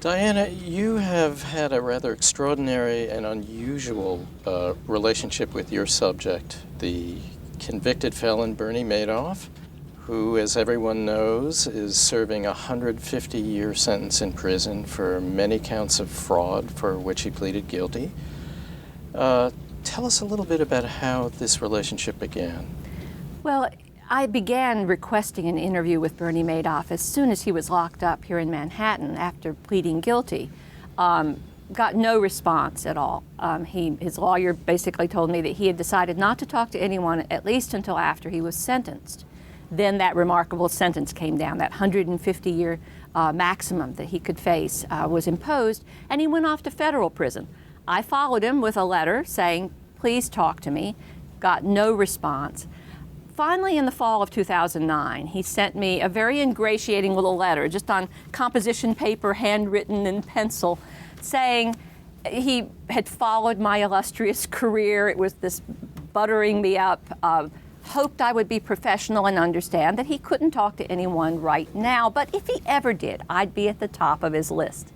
Diana, you have had a rather extraordinary and unusual relationship with your subject, the convicted felon Bernie Madoff, who, as everyone knows, is serving a 150-year sentence in prison for many counts of fraud for which he pleaded guilty. Tell us a little bit about how this relationship began. Well, I began requesting an interview with Bernie Madoff as soon as he was locked up here in Manhattan after pleading guilty. Got no response at all. His lawyer basically told me that he had decided not to talk to anyone at least until after he was sentenced. Then that remarkable sentence came down, that 150-year maximum that he could face was imposed, and he went off to federal prison. I followed him with a letter saying, please talk to me. Got no response. Finally, in the fall of 2009, he sent me a very ingratiating little letter, just on composition paper, handwritten in pencil, saying he had followed my illustrious career. It was this buttering me up, hoped I would be professional and understand that he couldn't talk to anyone right now, but if he ever did, I'd be at the top of his list.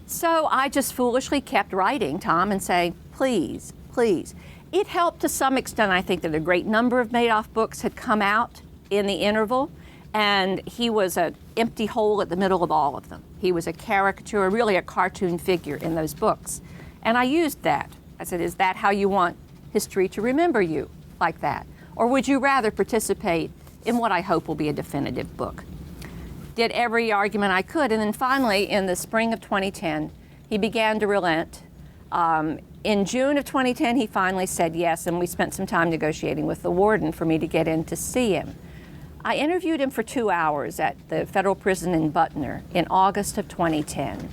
So I just foolishly kept writing Tom and saying, please, please. It helped to some extent, I think, that a great number of Madoff books had come out in the interval, and he was an empty hole at the middle of all of them. He was a caricature, really a cartoon figure in those books. And I used that. I said, is that how you want history to remember you, like that? Or would you rather participate in what I hope will be a definitive book? Did every argument I could, and then finally, in the spring of 2010, he began to relent. In June of 2010, he finally said yes, and we spent some time negotiating with the warden for me to get in to see him. I interviewed him for 2 hours at the federal prison in Butner in August of 2010.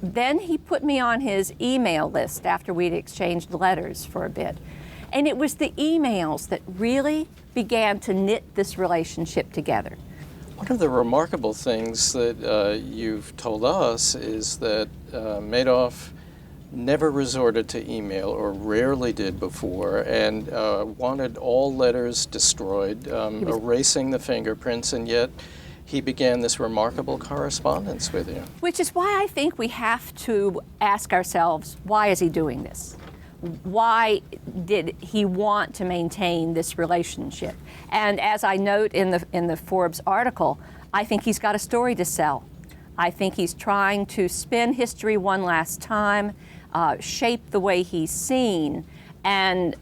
Then he put me on his email list after we'd exchanged letters for a bit. And it was the emails that really began to knit this relationship together. One of the remarkable things that you've told us is that Madoff never resorted to email, or rarely did before, and wanted all letters destroyed, erasing the fingerprints, and yet he began this remarkable correspondence with you. Which is why I think we have to ask ourselves, why is he doing this? Why did he want to maintain this relationship? And as I note in the Forbes article, I think he's got a story to sell. I think he's trying to spin history one last time, shape the way he's seen, and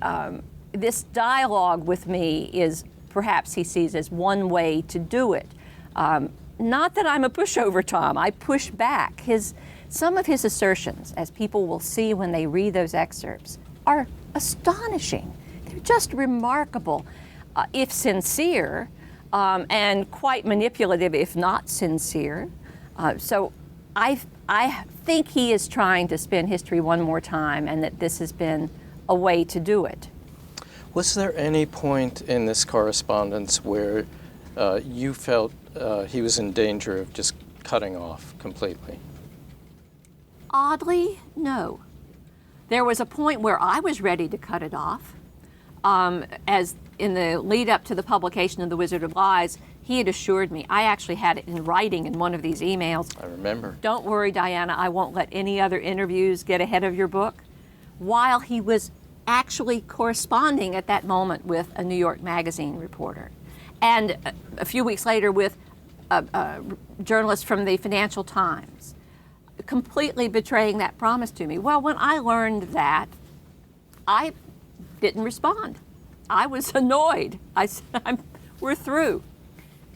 this dialogue with me is perhaps he sees as one way to do it. Not that I'm a pushover, Tom. I push back. Some of his assertions, as people will see when they read those excerpts, are astonishing. They're just remarkable, if sincere, and quite manipulative if not sincere. So I think he is trying to spin history one more time, and that this has been a way to do it. Was there any point in this correspondence where you felt he was in danger of just cutting off completely? Oddly, no. There was a point where I was ready to cut it off. As in the lead up to the publication of The Wizard of Lies, he had assured me, I actually had it in writing in one of these emails. I remember. Don't worry, Diana, I won't let any other interviews get ahead of your book. While he was actually corresponding at that moment with a New York Magazine reporter. And a few weeks later with a journalist from the Financial Times, completely betraying that promise to me. Well, when I learned that, I didn't respond. I was annoyed. I said, we're through.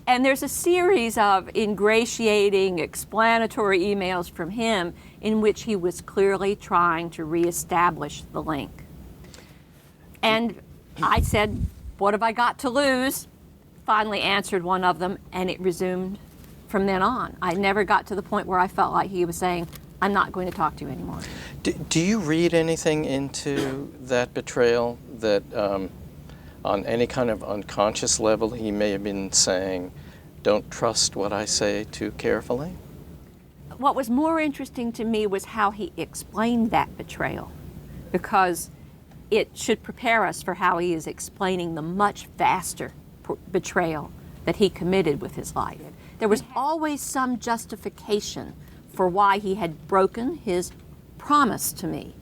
And there's a series of ingratiating, explanatory emails from him in which he was clearly trying to reestablish the link. And I said, what have I got to lose? Finally answered one of them, and it resumed from then on. I never got to the point where I felt like he was saying, I'm not going to talk to you anymore. Do you read anything into that betrayal, that on any kind of unconscious level he may have been saying, don't trust what I say too carefully? What was more interesting to me was how he explained that betrayal, because it should prepare us for how he is explaining the much vaster betrayal that he committed with his life. There was always some justification for why he had broken his promise to me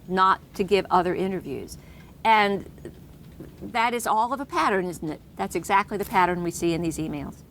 not to give other interviews. And that is all of a pattern, isn't it? That's exactly the pattern we see in these emails.